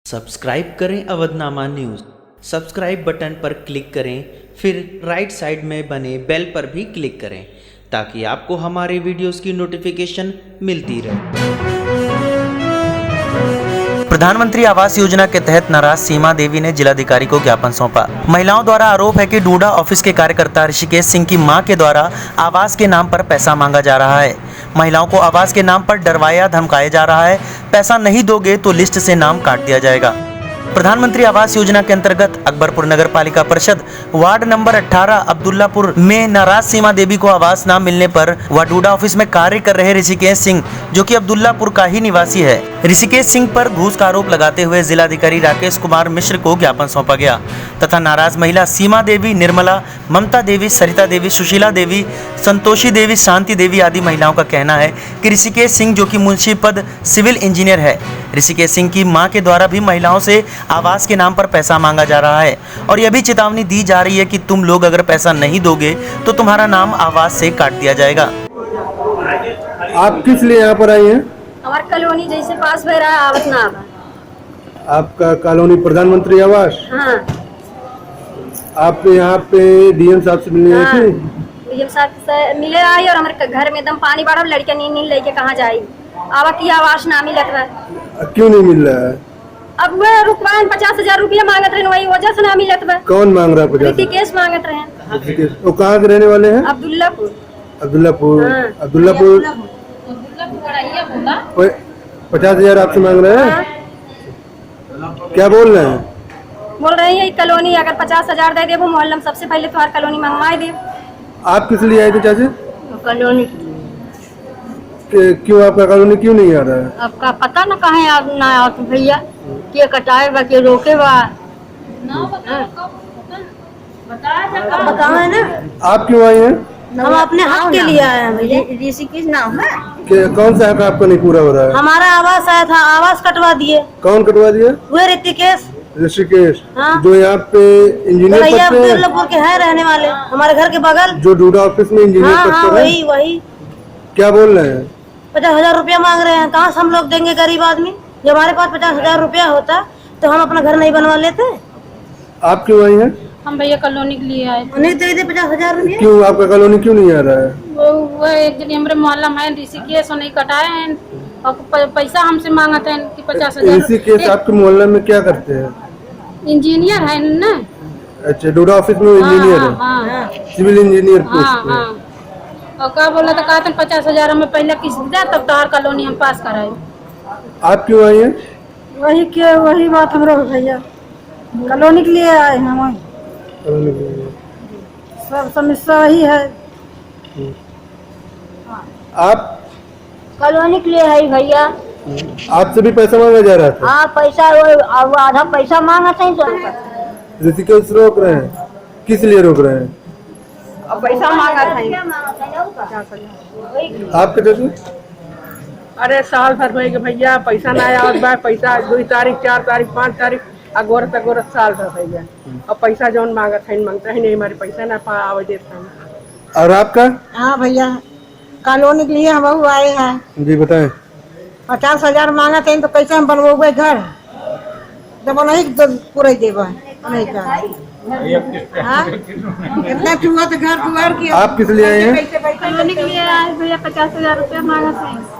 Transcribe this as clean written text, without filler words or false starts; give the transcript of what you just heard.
Subscribe करें Avadhnama news. Subscribe button पर click करें, फिर राइट साइड में बने बेल पर भी क्लिक करें ताकि आपको हमारे वीडियोस की नोटिफिकेशन मिलती रहे। प्रधानमंत्री आवास योजना के तहत नाराज सीमा देवी ने जिलाधिकारी को ज्ञापन सौंपा। महिलाओं द्वारा आरोप है कि डूडा ऑफिस के कार्यकर्ता ऋषिकेश सिंह की मां के द्वारा आवास के नाम पर पैसा मांगा जा रहा है। महिलाओं को आवास के नाम पर डरवाया धमकाया जा रहा है। पैसा नहीं दोगे तो लिस्ट से नाम काट दिया जाएगा। प्रधानमंत्री आवास योजना के अंतर्गत अकबरपुर नगर पालिका परिषद वार्ड नंबर 18 अब्दुल्लापुर में नाराज सीमा देवी को आवास न मिलने पर वह डूडा ऑफिस में कार्य कर रहे ऋषिकेश सिंह, जो कि अब्दुल्लापुर का ही निवासी है, ऋषिकेश सिंह पर घूस का आरोप लगाते हुए जिलाधिकारी राकेश कुमार मिश्र को ज्ञापन सौंपा गया तथा नाराज महिला सीमा देवी, निर्मला, ममता देवी, सरिता देवी, सुशीला देवी, संतोषी देवी, शांति देवी आदि महिलाओं का कहना है कि ऋषिकेश सिंह, जो कि मुंशी पद सिविल इंजीनियर है, ऋषिकेश सिंह की मां के द्वारा भी महिलाओं से आवास के नाम पर पैसा मांगा जा रहा है और यह भी चेतावनी दी जा रही है कि तुम लोग अगर पैसा नहीं दोगे तो तुम्हारा नाम आवास से काट दिया जाएगा। आप किस लिए यहाँ पर आई हैं? हमारे कॉलोनी जैसे पास में रहा आवत ना आवा। आपका कॉलोनी प्रधानमंत्री आवास? हाँ। आप यहाँ पे डीएम साहब से मिलने आई थी? डीएम साहब से मिले आई और हमारे घर में एकदम पानी बाढ़, लड़कियां नींद लेके कहाँ जाई, आवा की आवास ना मिलत रहा। क्यों नहीं मिल रहा है? अब वे रुकवान 50,000 रुपया मांगत रहे, वही वजह से ना मिलत बा। कौन मांग रहा है? 50,000? ऋषिकेश मांगत रहे। ऋषिकेश वो कहाँ के रहने वाले हैं? अब्दुल्लापुर। अब्दुल्लापुर। हाँ। अब्दुल्लापुर 50,000 आपसे मांग रहे हैं? क्या बोल रहे हैं? बोल रही है कॉलोनी अगर 50,000 दे दे वो मोहल्ला में सबसे पहले तुम्हारी कॉलोनी मंगवाई दे। आप किस लिए आए थे चाची? कॉलोनी क्यों आपका कॉलोनी क्यों नहीं आ रहा है? आपका पता न कहाँ आप ना आओ तो भैया के कटाए बा के रोके बा बताओ ना। आप क्यों आई हैं? हम अपने हक के लिए आए हैं भैया। ऋषिकेश नाम है। कौन सा हक आपका नहीं पूरा हो रहा है? हमारा आवास आया था, आवास कटवा दिए। कौन कटवा दिया? वो ऋषिकेश। ऋषिकेश? हाँ। जो यहाँ पे इंजीनियर भैया पद पे है? अब्दुल्लापुर के है रहने वाले, हमारे घर के बगल। जो डूडा ऑफिस में इंजीनियर हाँ पद हाँ पे है? वही वही। क्या बोल रहे हैं? 50,000 रुपया मांग रहे हैं। कहाँ से हम लोग देंगे गरीब आदमी? जब हमारे पास 50,000 रुपया होता तो हम अपना घर नहीं बनवा लेते। आप क्यों आई हैं? हम भैया कॉलोनी के लिए आए। नहीं दे दे 50,000 रुपया। क्यों आपका कॉलोनी क्यों नहीं आ रहा है? वो एक दिन हमारे मोहल्ला में ऋषिकेश नहीं कटाए हैं और पैसा हमसे मांगते हैं कि 50,000। ऋषिकेश आपके मोहल्ले में क्या करते हैं? इंजीनियर है ना। अच्छा, डूडा ऑफिस में इंजीनियर है? हाँ। सिविल इंजीनियर पोस्ट हाँ पे। हाँ। और क्या बोला था, कहते 50,000 हमें पहले किस्त दे तब तोहार कॉलोनी हम पास कराए। आप क्यों आई हैं? वही बात हम लोग भैया कॉलोनी के लिए आए हैं। वही सब समस्या वही है। आप कॉलोनी के लिए है भैया। आपसे भी पैसा मांगा जा रहा था? हाँ पैसा वो आधा पैसा मांगा था तो ऋषिकेश रोक रहे हैं? किस लिए रोक रहे हैं? पैसा मांगा था। आपके चाची? अरे साल भर भई भैया पैसा ना आया बा। पैसा 2 तारीख 4 तारीख 5 तारीख अगोरत साल भर भैया और पैसा जौन मांगत है मांगता है नहीं, हमारे पैसा ना आवे देता है। और आपका? हाँ भैया कॉलोनी के लिए हम आए हैं। जी बताएं। 50,000 मांगा थे तो कैसे हम बनवे घर? जब नहीं पूरा देवा नहीं का। हाँ? कितना चुहा तो घर दुआर की। आप किस लिए आए हैं? कॉलोनी के लिए आए भैया। 50,000 रुपया मांगा था।